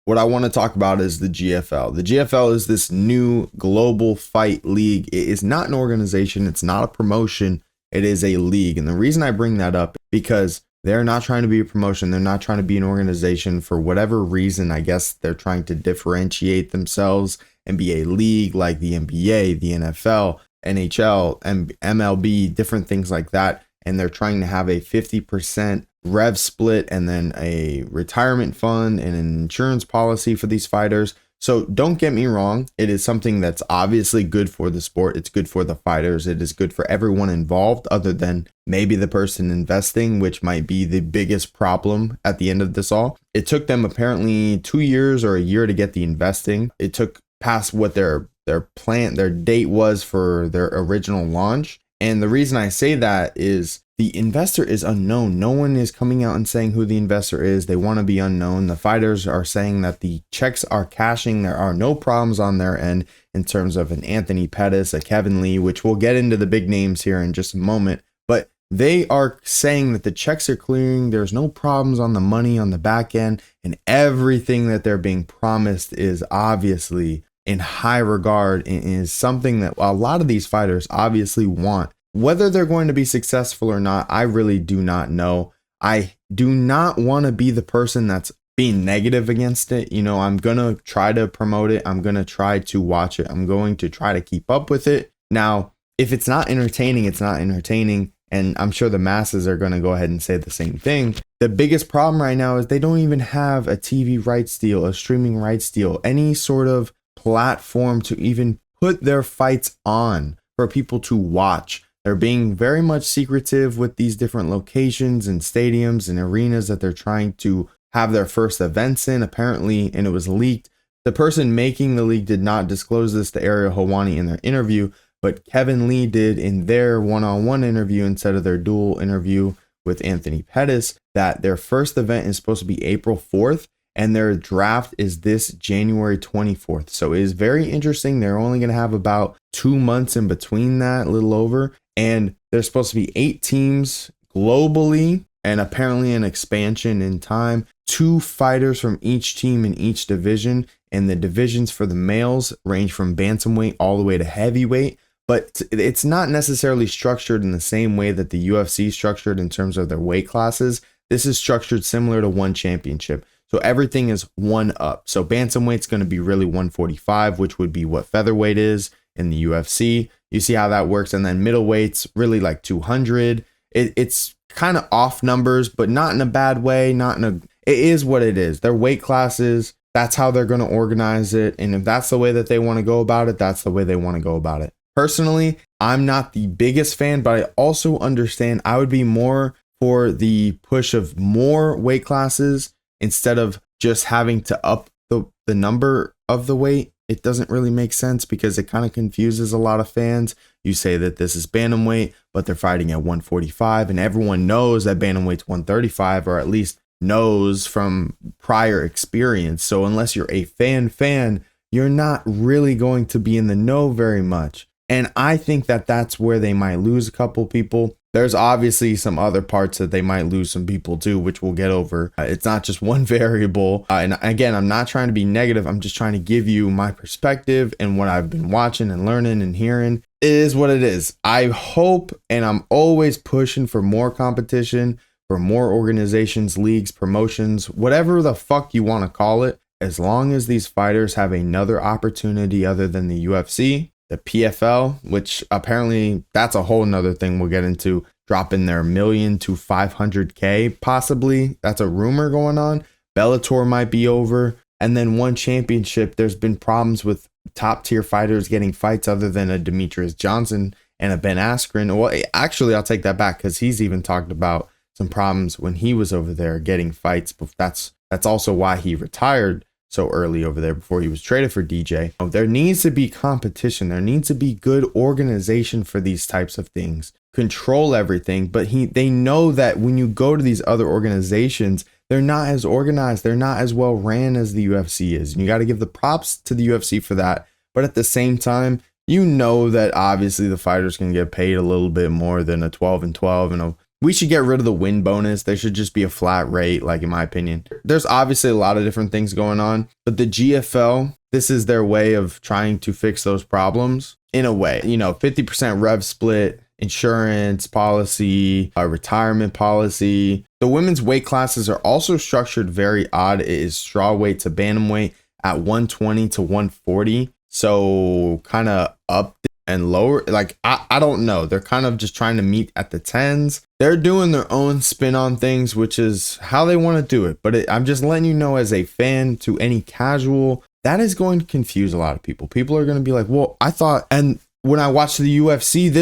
what I want to talk about is the GFL. The GFL is this new global fight league. It is not an organization. It's not a promotion. It is a league. And the reason I bring that up because they're not trying to be a promotion. They're not trying to be an organization for whatever reason. I guess they're trying to differentiate themselves and be a league like the NBA, the NFL, NHL, and MLB, different things like that. And they're trying to have a 50% rev split and then a retirement fund and an insurance policy for these fighters. So don't get me wrong. It is something that's obviously good for the sport. It's good for the fighters. It is good for everyone involved other than maybe the person investing, which might be the biggest problem at the end of this all. It took them apparently 2 years or a year to get the investing. It took past what their date was for their original launch. And the reason I say that is the investor is unknown. No one is coming out and saying who the investor is. They want to be unknown. The fighters are saying that the checks are cashing. There are no problems on their end in terms of an Anthony Pettis, a Kevin Lee, which we'll get into the big names here in just a moment. But they are saying that the checks are clearing. There's no problems on the money on the back end. And everything that they're being promised is obviously in high regard and is something that a lot of these fighters obviously want. Whether they're going to be successful or not, I really do not know. I do not want to be the person that's being negative against it. You know, I'm going to try to promote it. I'm going to try to watch it. I'm going to try to keep up with it. Now, if it's not entertaining, it's not entertaining. And I'm sure the masses are going to go ahead and say the same thing. The biggest problem right now is they don't even have a TV rights deal, a streaming rights deal, any sort of platform to even put their fights on for people to watch. They're being very much secretive with these different locations and stadiums and arenas that they're trying to have their first events in, apparently, and it was leaked. The person making the league did not disclose this to Ariel Helwani in their interview, but Kevin Lee did in their one-on-one interview instead of their dual interview with Anthony Pettis, that their first event is supposed to be April 4th. And their draft is this January 24th. So it is very interesting. They're only going to have about 2 months in between that, a little over. And there's supposed to be 8 teams globally and apparently an expansion in time. 2 fighters from each team in each division. And the divisions for the males range from bantamweight all the way to heavyweight. But it's not necessarily structured in the same way that the UFC is structured in terms of their weight classes. This is structured similar to one championship. So everything is one up. So bantamweight's going to be really 145, which would be what featherweight is in the UFC. You see how that works. And then middleweight's really like 200. It's kind of off numbers, but not in a bad way. It is what it is. Their weight classes, that's how they're going to organize it. And if that's the way that they want to go about it, that's the way they want to go about it. Personally, I'm not the biggest fan, but I also understand I would be more for the push of more weight classes instead of just having to up the number of the weight. It doesn't really make sense because it kind of confuses a lot of fans. You say that this is bantamweight, but they're fighting at 145, and everyone knows that bantamweight's 135, or at least knows from prior experience. So unless you're a fan, you're not really going to be in the know very much. And I think that that's where they might lose a couple people. There's obviously some other parts that they might lose some people too, which we'll get over. It's not just one variable. And again, I'm not trying to be negative. I'm just trying to give you my perspective and what I've been watching and learning and hearing. It is what it is. I hope, and I'm always pushing for more competition, for more organizations, leagues, promotions, whatever the fuck you want to call it. As long as these fighters have another opportunity other than the UFC, the PFL, which apparently that's a whole nother thing we'll get into, dropping their $1 million to $500K possibly. That's a rumor going on. Bellator might be over. And then one championship, there's been problems with top tier fighters getting fights other than a Demetrius Johnson and a Ben Askren. Well, actually, I'll take that back because he's even talked about some problems when he was over there getting fights. But that's also why he retired so early over there before he was traded for DJ. There needs to be competition. There needs to be good organization for these types of things. Control everything. But they know that when you go to these other organizations, they're not as organized. They're not as well ran as the UFC is. And you got to give the props to the UFC for that. But at the same time, you know that obviously the fighters can get paid a little bit more than a 12-12 and a we should get rid of the win bonus. There should just be a flat rate, like in my opinion. There's obviously a lot of different things going on, but the GFL, this is their way of trying to fix those problems in a way. 50% rev split, insurance policy, a retirement policy. The women's weight classes are also structured very odd. It is strawweight to bantamweight at 120 to 140. So kind of up and lower. Like, I don't know. They're kind of just trying to meet at the 10s. They're doing their own spin on things, which is how they want to do it. But I'm just letting you know, as a fan to any casual, that is going to confuse a lot of people. People are going to be like, well, I thought, and when I watch the UFC,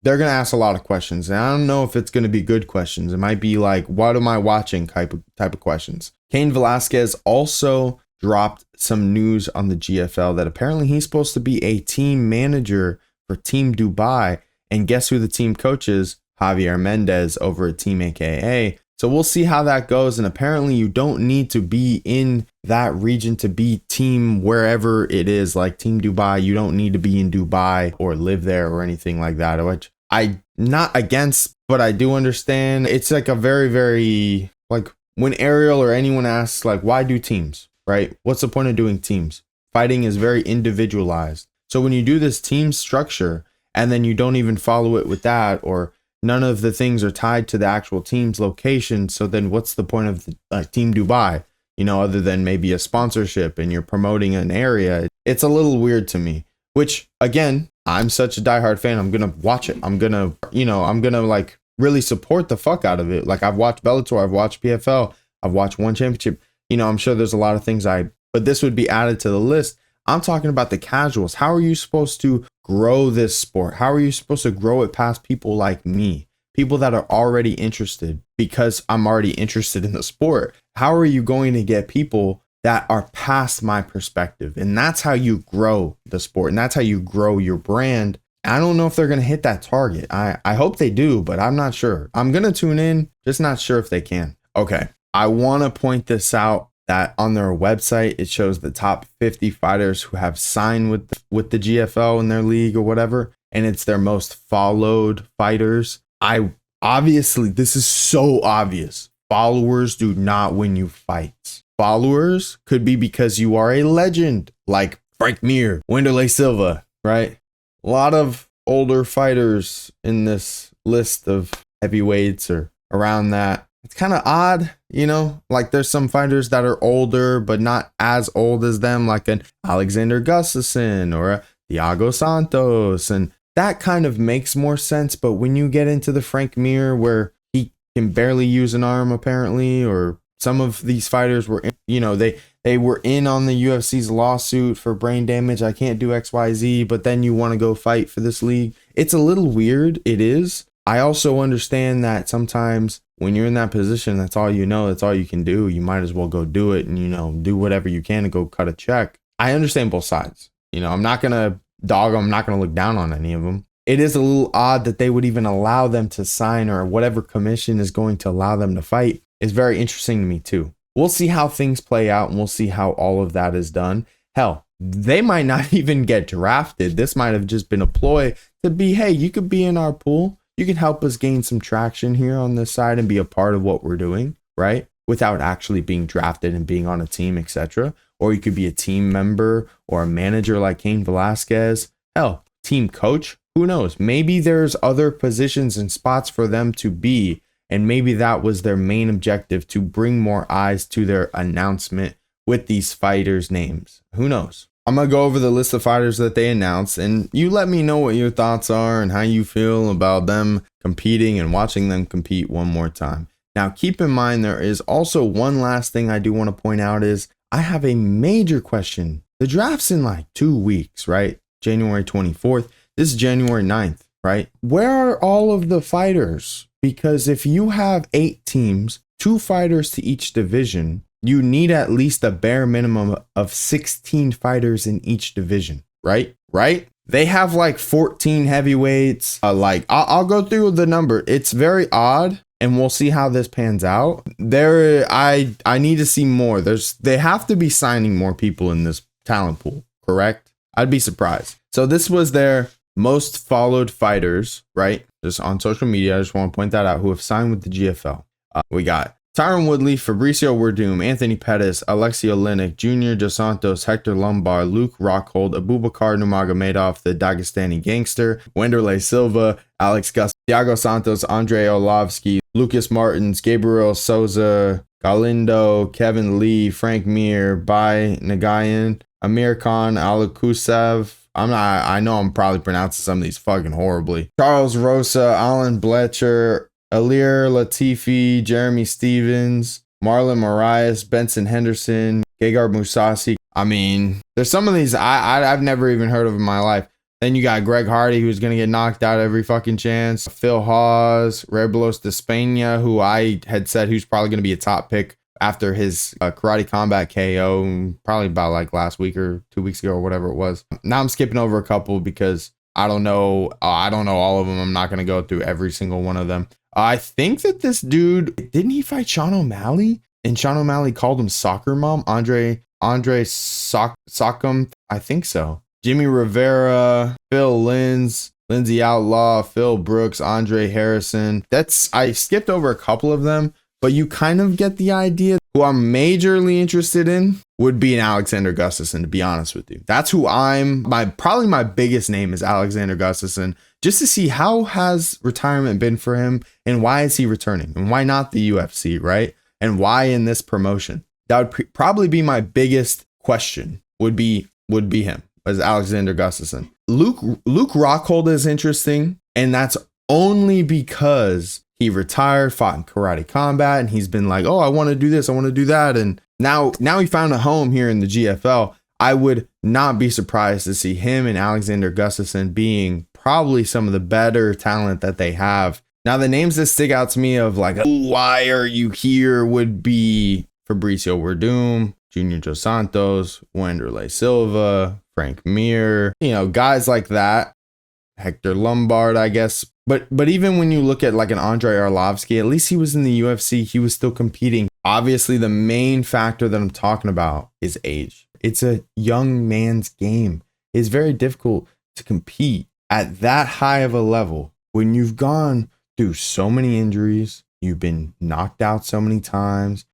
they're going to ask a lot of questions. And I don't know if it's going to be good questions. It might be like, what am I watching type of questions. Cain Velasquez also dropped some news on the GFL that apparently he's supposed to be a team manager for Team Dubai. And guess who the team coach is? Javier Mendez over at Team AKA. So we'll see how that goes. And apparently you don't need to be in that region to be team wherever it is, like Team Dubai. You don't need to be in Dubai or live there or anything like that, which I'm not against, but I do understand. It's like a very, very, like when Ariel or anyone asks, like, why do teams, right? What's the point of doing teams? Fighting is very individualized. So when you do this team structure and then you don't even follow it with that, or none of the things are tied to the actual team's location. So then what's the point of Team Dubai, other than maybe a sponsorship and you're promoting an area? It's a little weird to me, which again, I'm such a diehard fan. I'm going to watch it. I'm going to like really support the fuck out of it. Like I've watched Bellator, I've watched PFL, I've watched One Championship. I'm sure there's a lot of things but this would be added to the list. I'm talking about the casuals. How are you supposed to grow this sport? How are you supposed to grow it past people like me? People that are already interested, because I'm already interested in the sport. How are you going to get people that are past my perspective? And that's how you grow the sport. And that's how you grow your brand. I don't know if they're going to hit that target. I hope they do, but I'm not sure. I'm going to tune in, just not sure if they can. Okay. I want to point this out, that on their website, it shows the top 50 fighters who have signed with the GFL in their league or whatever. And it's their most followed fighters. This is so obvious. Followers do not win you fights. Followers could be because you are a legend, like Frank Mir, Wanderlei Silva, right? A lot of older fighters in this list of heavyweights or around that. It's kind of odd, like there's some fighters that are older, but not as old as them, like an Alexander Gustafsson or a Thiago Santos. And that kind of makes more sense. But when you get into the Frank Mir, where he can barely use an arm, apparently, or some of these fighters were, they were in on the UFC's lawsuit for brain damage. I can't do XYZ, but then you want to go fight for this league. It's a little weird. It is. I also understand that sometimes when you're in that position, that's all that's all you can do. You might as well go do it and, do whatever you can to go cut a check. I understand both sides. I'm not going to dog them. I'm not going to look down on any of them. It is a little odd that they would even allow them to sign, or whatever commission is going to allow them to fight is very interesting to me too. We'll see how things play out, and we'll see how all of that is done. Hell, they might not even get drafted. This might have just been a ploy to be, hey, you could be in our pool. You can help us gain some traction here on this side and be a part of what we're doing, right? Without actually being drafted and being on a team, etc. Or you could be a team member or a manager like Cain Velasquez. Hell, team coach, who knows? Maybe there's other positions and spots for them to be, and maybe that was their main objective, to bring more eyes to their announcement with these fighters' names. Who knows? I'm going to go over the list of fighters that they announced, and you let me know what your thoughts are and how you feel about them competing and watching them compete one more time. Now, keep in mind, there is also one last thing I do want to point out is I have a major question. The draft's in like 2 weeks, right? January 24th. This is January 9th, right? Where are all of the fighters? Because if you have 8 teams, 2 fighters to each division, you need at least a bare minimum of 16 fighters in each division, right? They have like 14 heavyweights. I'll go through the number. It's very odd, and we'll see how this pans out. I need to see more. They have to be signing more people in this talent pool, correct? I'd be surprised. So this was their most followed fighters, right? Just on social media. I just want to point that out, who have signed with the GFL. We got Tyron Woodley, Fabricio Werdum, Anthony Pettis, Alexi Olenek, Junior Dos Santos, Hector Lombard, Luke Rockhold, Abubakar Nurmagomedov, the Dagestani gangster, Wanderlei Silva, Alex Gus, Thiago Santos, Andrei Orlovsky, Lucas Martins, Gabriel Souza, Galindo, Kevin Lee, Frank Mir, Bai Nagayan, Amir Khan, Alakusev. I know I'm probably pronouncing some of these fucking horribly. Charles Rosa, Alan Bletcher, Alir Latifi, Jeremy Stevens, Marlon Marias, Benson Henderson, Gegard Mousasi. I mean, there's some of these I've never even heard of in my life. Then you got Greg Hardy, who's going to get knocked out every fucking chance. Phil Hawes, Rebelos de Spain, who I had said who's probably going to be a top pick after his Karate Combat KO, probably about like last week or 2 weeks ago or whatever it was. Now I'm skipping over a couple because I don't know all of them. I'm not going to go through every single one of them. I think that this dude, didn't he fight Sean O'Malley? And Sean O'Malley called him Soccer Mom? Andre Sockham? I think so. Jimmy Rivera, Phil Lindsay Outlaw, Phil Brooks, Andre Harrison. I skipped over a couple of them, but you kind of get the idea. Who I'm majorly interested in would be an Alexander Gustafsson, to be honest with you. That's who probably my biggest name is Alexander Gustafsson, just to see how has retirement been for him and why is he returning and why not the UFC, right? And why in this promotion? That would probably be my biggest question would be him as Alexander Gustafsson. Luke Rockhold is interesting, and that's only because he retired, fought in Karate Combat, and he's been like, oh, I want to do this, I want to do that. And now he found a home here in the GFL. I would not be surprised to see him and Alexander Gustafsson being probably some of the better talent that they have. Now, the names that stick out to me of like, why are you here, would be Fabricio Werdum, Junior Dos Santos, Wanderlei Silva, Frank Mir, guys like that. Hector Lombard, I guess. But even when you look at like an Andrei Arlovsky, at least he was in the UFC. He was still competing. Obviously, the main factor that I'm talking about is age. It's a young man's game. It's very difficult to compete at that high of a level when you've gone through so many injuries. You've been knocked out so many times.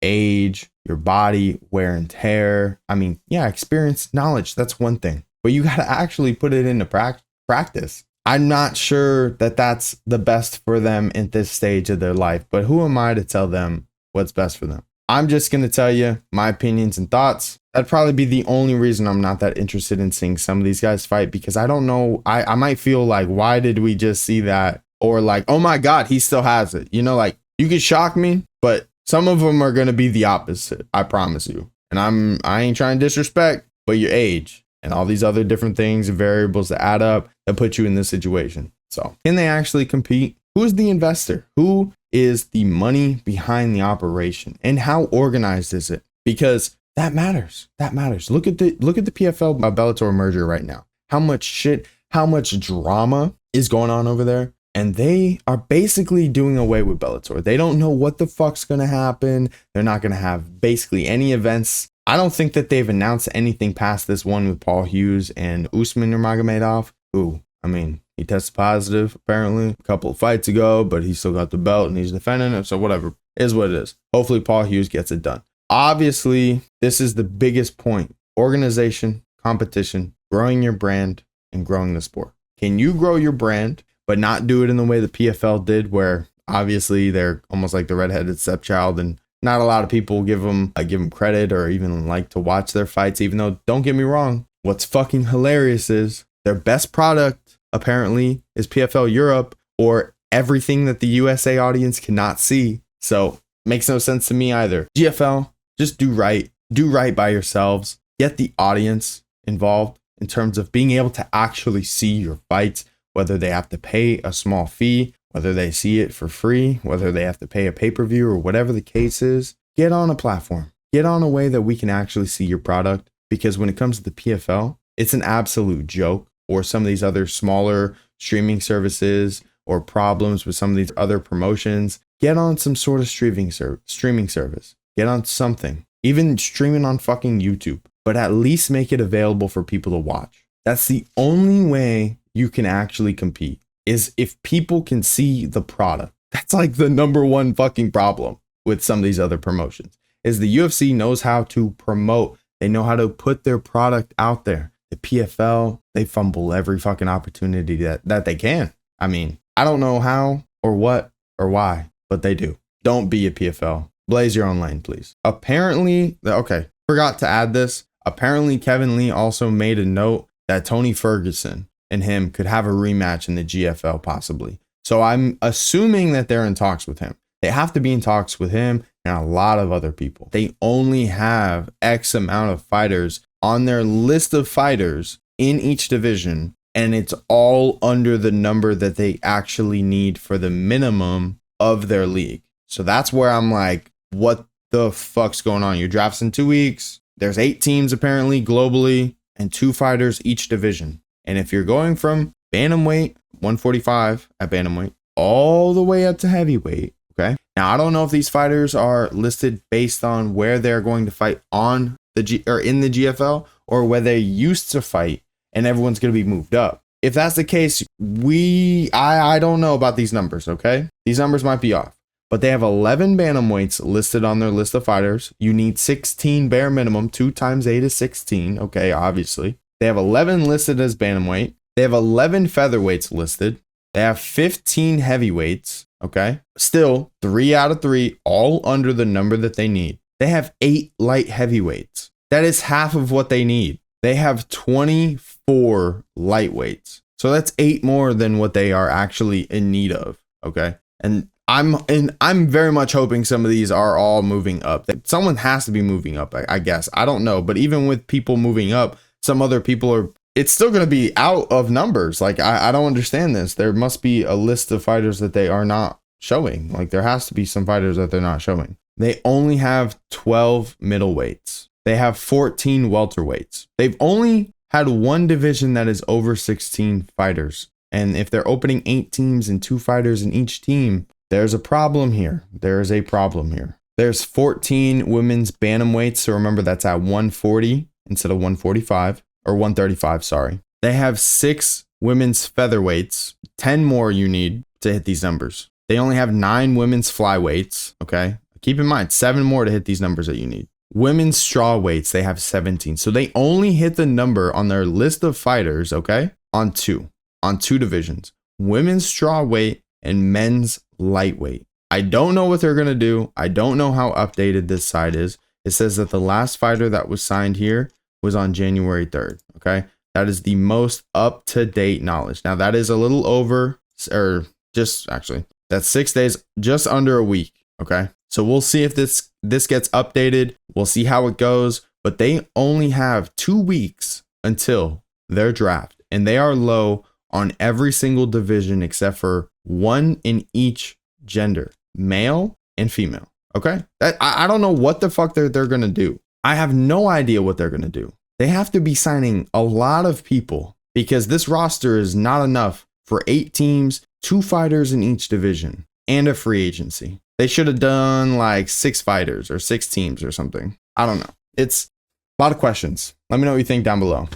Age, your body, wear and tear. I mean, yeah, experience, knowledge, that's one thing. But you got to actually put it into practice. I'm not sure that that's the best for them at this stage of their life, but who am I to tell them what's best for them? I'm just going to tell you my opinions and thoughts. That'd probably be the only reason I'm not that interested in seeing some of these guys fight, because I don't know. I might feel like, why did we just see that? Or like, oh my God, he still has it. Like, you could shock me, but some of them are going to be the opposite. I promise you. And I ain't trying to disrespect, but your age and all these other different things and variables that add up that put you in this situation. So can they actually compete? Who is the investor? Who is the money behind the operation? And how organized is it? Because that matters. That matters. Look at the PFL Bellator merger right now. How much shit, how much drama is going on over there. And they are basically doing away with Bellator. They don't know what the fuck's going to happen. They're not going to have basically any events. I don't think that they've announced anything past this one with Paul Hughes and Usman Nurmagomedov. Who, I mean, he tested positive apparently a couple of fights ago, but he still got the belt and he's defending it. So whatever, is what it is. Hopefully Paul Hughes gets it done. Obviously, this is the biggest point. Organization, competition, growing your brand, and growing the sport. Can you grow your brand but not do it in the way the PFL did, where obviously they're almost like the redheaded stepchild, and not a lot of people give them credit or even like to watch their fights, even though, don't get me wrong, what's fucking hilarious is their best product apparently is PFL Europe, or everything that the USA audience cannot see. So makes no sense to me either. GFL, just do right by yourselves. Get the audience involved in terms of being able to actually see your fights, whether they have to pay a small fee, whether they see it for free, whether they have to pay a pay-per-view or whatever the case is. Get on a platform. Get on a way that we can actually see your product, because when it comes to the PFL, it's an absolute joke. Or some of these other smaller streaming services, or problems with some of these other promotions. Get on some sort of streaming service. Get on something. Even streaming on fucking YouTube. But at least make it available for people to watch. That's the only way you can actually compete is if people can see the product. That's like the number one fucking problem with some of these other promotions is the UFC knows how to promote. They know how to put their product out there. The PFL, they fumble every fucking opportunity that they can. I mean, I don't know how or what or why, but they do. Don't be a PFL. Blaze your own lane, please. Apparently, okay, forgot to add this. Apparently, Kevin Lee also made a note that Tony Ferguson and him could have a rematch in the GFL possibly. So I'm assuming that they're in talks with him. They have to be in talks with him and a lot of other people. They only have X amount of fighters on their list of fighters in each division, and it's all under the number that they actually need for the minimum of their league. So that's where I'm like, what the fuck's going on? Your draft's in 2 weeks. There's 8 teams apparently globally and 2 fighters each division. And if you're going from bantamweight, 145 at bantamweight, all the way up to heavyweight, okay? Now, I don't know if these fighters are listed based on where they're going to fight on the in the GFL or where they used to fight and everyone's going to be moved up. If that's the case, I don't know about these numbers, okay? These numbers might be off. But they have 11 bantamweights listed on their list of fighters. You need 16 bare minimum. 2 times 8 is 16. Okay, obviously. They have 11 listed as bantamweight. They have 11 featherweights listed. They have 15 heavyweights. Okay. Still, 3 out of 3, all under the number that they need. They have 8 light heavyweights. That is half of what they need. They have 24 lightweights. So that's 8 more than what they are actually in need of. Okay. And I'm very much hoping some of these are all moving up. Someone has to be moving up, I guess. I don't know. But even with people moving up, some other people are, it's still going to be out of numbers. Like, I don't understand this. There must be a list of fighters that they are not showing. Like, there has to be some fighters that they're not showing. They only have 12 middleweights. They have 14 welterweights. They've only had one division that is over 16 fighters. And if they're opening 8 teams and 2 fighters in each team, there's a problem here. There is a problem here. There's 14 women's bantamweights. So remember, that's at 140 instead of 145 or 135. Sorry. They have 6 women's featherweights, 10 more you need to hit these numbers. They only have 9 women's flyweights. Okay. Keep in mind, 7 more to hit these numbers that you need. Women's straw weights, they have 17. So they only hit the number on their list of fighters, okay, on 2 divisions. Women's straw weight and men's lightweight. I don't know what they're going to do. I don't know how updated this side is. It says that the last fighter that was signed here was on January 3rd. Okay. That is the most up-to-date knowledge. Now that is a little over, or just actually, that's 6 days, just under a week. Okay. So we'll see if this gets updated. We'll see how it goes, but they only have 2 weeks until their draft, and they are low on every single division except for 1 in each gender, male and female. Okay. I don't know what the fuck they're going to do. I have no idea what they're going to do. They have to be signing a lot of people because this roster is not enough for 8 teams, 2 fighters in each division, and a free agency. They should have done like 6 fighters or 6 teams or something. I don't know. It's a lot of questions. Let me know what you think down below.